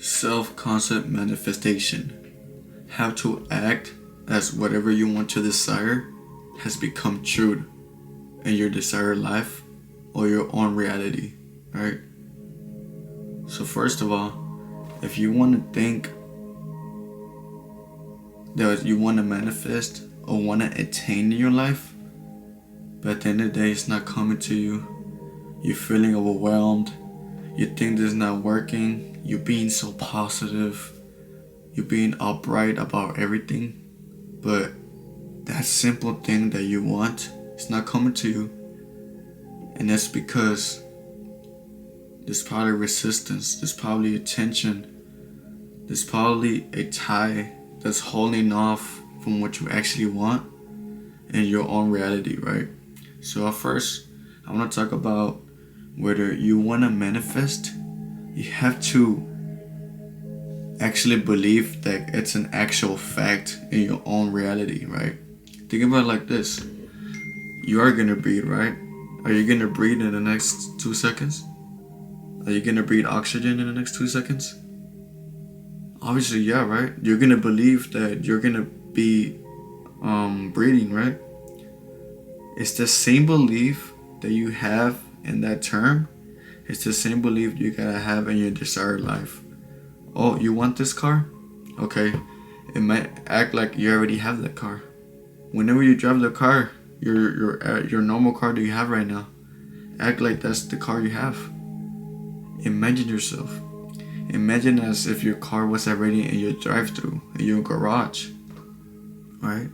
Self-concept manifestation. How to act as whatever you want to desire has become true in your desired life or your own reality, right? So first of all, if you want to think that you want to manifest or want to attain in your life, but at the end of the day it's not coming to you, you're feeling overwhelmed, you think this is not working, you're being so positive, you're being upright about everything, but that simple thing that you want is not coming to you. And that's because there's probably resistance, there's probably a tension, there's probably a tie that's holding off from what you actually want in your own reality, right? So at first, I want to talk about whether you want to manifest, you have to actually believe that it's an actual fact in your own reality, right? Think about it like this. You are gonna breathe, right? Are you gonna breathe in the next 2 seconds? Are you gonna breathe oxygen in the next 2 seconds? Obviously, yeah, right? You're gonna believe that you're gonna be breathing, right? It's the same belief that you have in that term. It's the same belief you gotta have in your desired life. Oh, you want this car? Okay, it might act like you already have that car. Whenever you drive the car, your normal car that you have right now, act like that's the car you have. Imagine yourself. Imagine as if your car was already in your drive-thru, in your garage, right?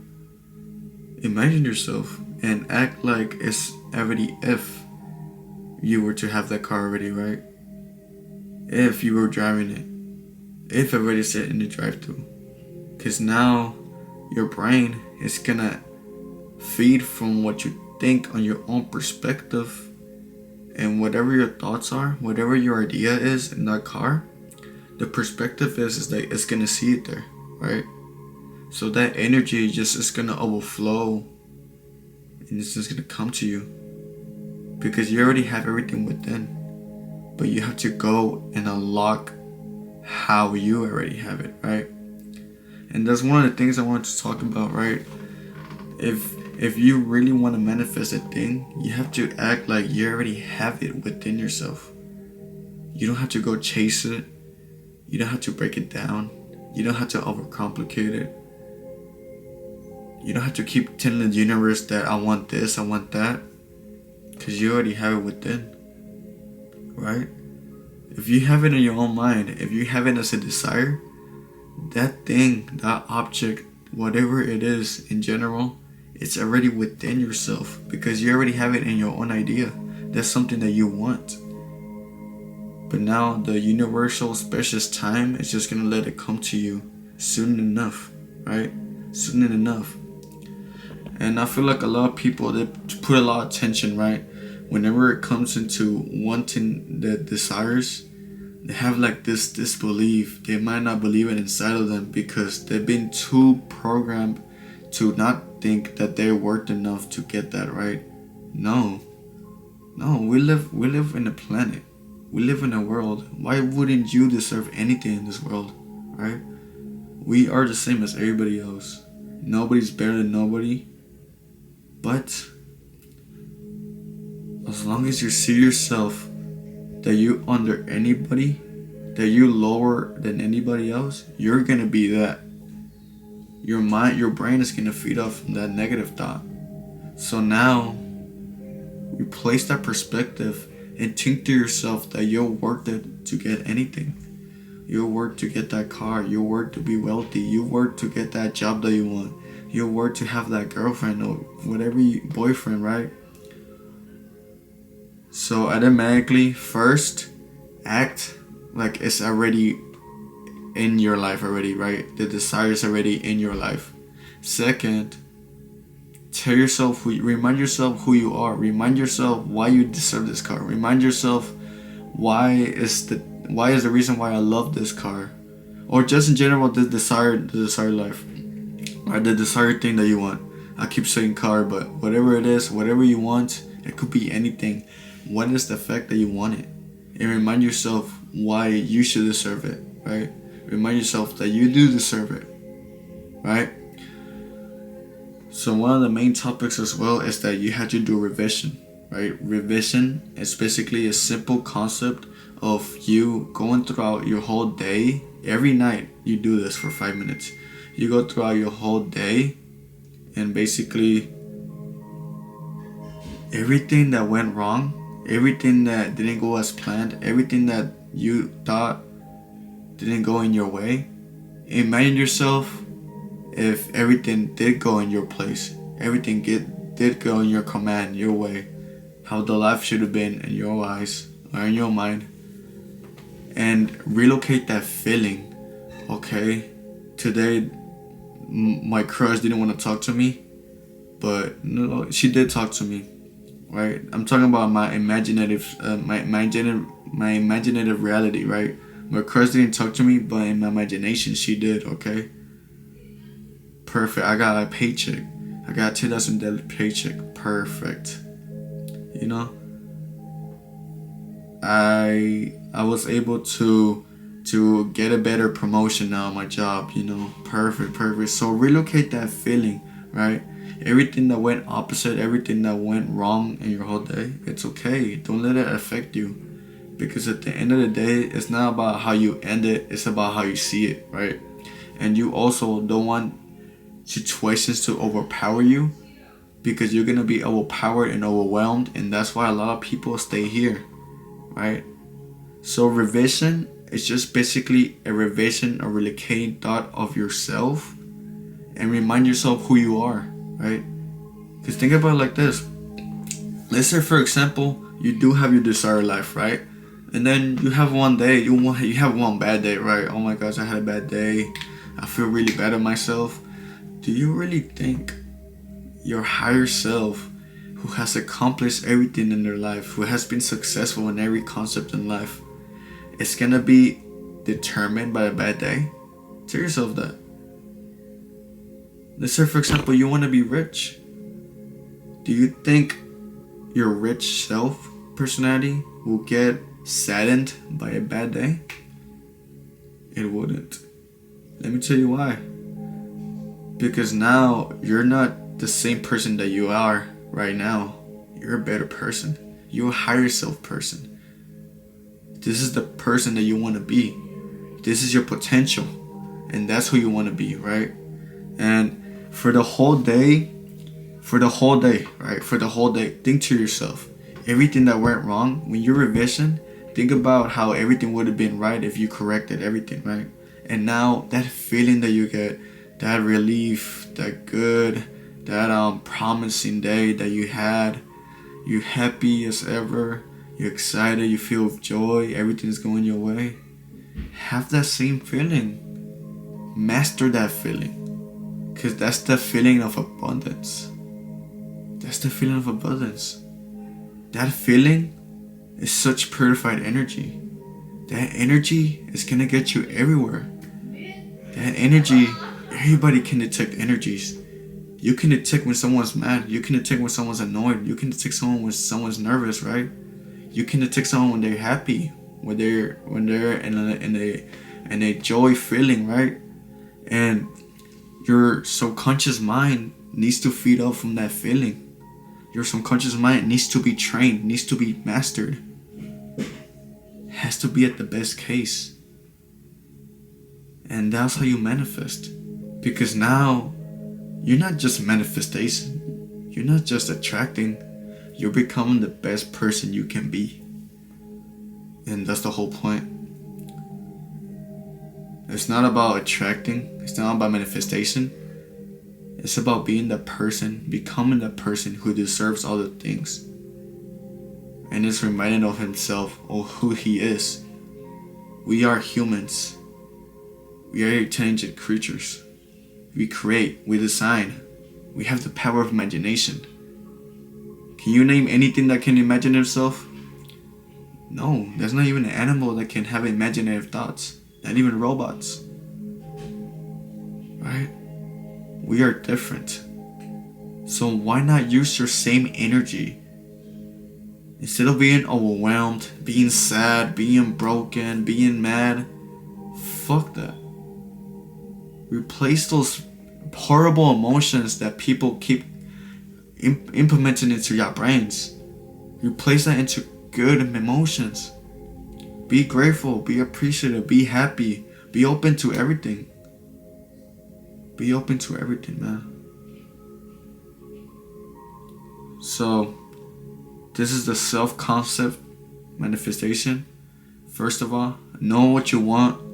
Imagine yourself and act like it's already if you were to have that car already, right? If you were driving it, if already sit in the drive-thru, because now your brain is gonna feed from what you think on your own perspective, and whatever your thoughts are, whatever your idea is in that car, the perspective is that it's gonna see it there, right? So that energy just is gonna overflow and it's just gonna come to you because you already have everything within, but you have to go and unlock how you already have it, right? And that's one of the things I wanted to talk about, right? If you really want to manifest a thing, you have to act like you already have it within yourself. You don't have to go chase it. You don't have to break it down. You don't have to overcomplicate it. You don't have to keep telling the universe that I want this, I want that, because you already have it within, right? If you have it in your own mind, if you have it as a desire, that thing, that object, whatever it is in general, it's already within yourself because you already have it in your own idea. That's something that you want. But now the universal specious time is just gonna let it come to you soon enough, right? Soon enough. And I feel like a lot of people, they put a lot of tension, right? Whenever it comes into wanting the desires, they have like this disbelief. They might not believe it inside of them because they've been too programmed to not think that they're worth enough to get that, right? No, we live in a planet. We live in a world. Why wouldn't you deserve anything in this world, right? We are the same as everybody else. Nobody's better than nobody. But as long as you see yourself that you under anybody, that you lower than anybody else, you're gonna be that. Your mind, your brain is gonna feed off from that negative thought. So now, replace that perspective and think to yourself that you're worth it to get anything. You're worth to get that car. You're worth to be wealthy. You're worth to get that job that you want. You're worth to have that girlfriend or whatever boyfriend, right? So automatically, first, act like it's already in your life already, right? The desire is already in your life. Second, remind yourself who you are. Remind yourself why you deserve this car. Remind yourself why is the reason why I love this car, or just in general the desired life, or the desired thing that you want. I keep saying car, but whatever it is, whatever you want, it could be anything. What is the fact that you want it? And remind yourself why you should deserve it, right? Remind yourself that you do deserve it, right? So one of the main topics as well is that you have to do revision, right? Revision is basically a simple concept of you going throughout your whole day. Every night you do this for 5 minutes. You go throughout your whole day and basically everything that went wrong, everything that didn't go as planned, everything that you thought didn't go in your way, imagine yourself if everything did go in your place, everything did go in your command, your way, how the life should have been in your eyes or in your mind, and relocate that feeling. Okay, today my crush didn't want to talk to me, but no, she did talk to me, right? I'm talking about my imaginative reality, right? My crush didn't talk to me, but in my imagination she did. Okay, perfect. I got a paycheck. I got a $2,000 paycheck. Perfect. You know, I was able to get a better promotion now on my job. You know, perfect. So relocate that feeling, right? Everything that went opposite, everything that went wrong in your whole day, it's okay. Don't let it affect you. Because at the end of the day, it's not about how you end it, it's about how you see it, right? And you also don't want situations to overpower you, because you're gonna be overpowered and overwhelmed, and that's why a lot of people stay here, right? So revision is just basically a revision, a relocating thought of yourself, and remind yourself who you are, right? Because think about it like this. Let's say, for example, you do have your desired life, right? And then you have one day, you have one bad day, right? Oh my gosh, I had a bad day. I feel really bad at myself. Do you really think your higher self, who has accomplished everything in their life, who has been successful in every concept in life, is gonna be determined by a bad day? Tell yourself that. Let's say, for example, you want to be rich. Do you think your rich self personality will get saddened by a bad day? It wouldn't. Let me tell you why. Because now you're not the same person that you are right now. You're a better person. You're a higher self person. This is the person that you want to be. This is your potential. And that's who you want to be, right? And for the whole day, right? For the whole day, think to yourself, everything that went wrong, when you revision, think about how everything would have been right if you corrected everything, right? And now that feeling that you get, that relief, that good, that promising day that you had, you happy as ever, you're excited, you feel joy, everything's going your way. Have that same feeling. Master that feeling. Because that's the feeling of abundance. That's the feeling of abundance. That feeling is such purified energy. That energy is gonna get you everywhere. That energy, everybody can detect energies. You can detect when someone's mad. You can detect when someone's annoyed. You can detect someone when someone's nervous, right? You can detect someone when they're happy, when they're in a joy feeling, right? And your subconscious mind needs to feed off from that feeling. Your subconscious mind needs to be trained, needs to be mastered. Has to be at the best case. And that's how you manifest. Because now, you're not just manifestation. You're not just attracting. You're becoming the best person you can be. And that's the whole point. It's not about attracting. It's not about manifestation. It's about being the person, becoming the person who deserves all the things. And is reminded of himself or who he is. We are humans. We are intelligent creatures. We create, we design. We have the power of imagination. Can you name anything that can imagine itself? No, there's not even an animal that can have imaginative thoughts. Not even robots. Right? We are different. So why not use your same energy? Instead of being overwhelmed, being sad, being broken, being mad, Fuck that. Replace those horrible emotions that people keep implementing into your brains. Replace that into good emotions. Be grateful, be appreciative, be happy, be open to everything. Be open to everything, man. So, this is the self-concept manifestation. First of all, know what you want.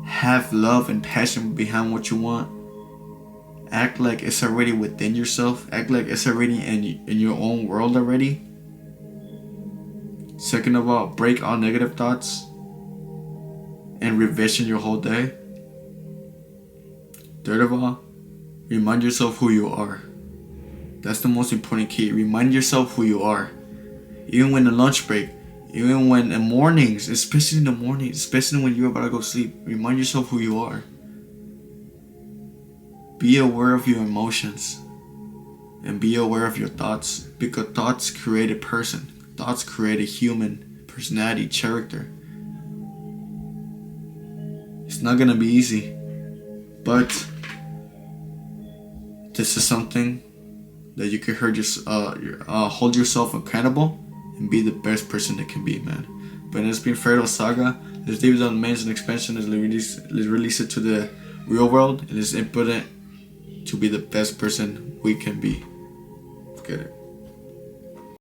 Have love and passion behind what you want. Act like it's already within yourself. Act like it's already in your own world already. Second of all, break all negative thoughts and revision your whole day. Third of all, remind yourself who you are. That's the most important key. Remind yourself who you are. Even when the lunch break, even when in mornings, especially in the morning, especially when you're about to go sleep, remind yourself who you are. Be aware of your emotions and be aware of your thoughts, because thoughts create a person. Thoughts create a human personality, character. It's not gonna be easy, but this is something that you can hold yourself accountable and be the best person that can be, man. But it's been Fredo Saga. Let's leave it on the and expansion. Let's release it to the real world, and let's input it to be the best person we can be. Forget it.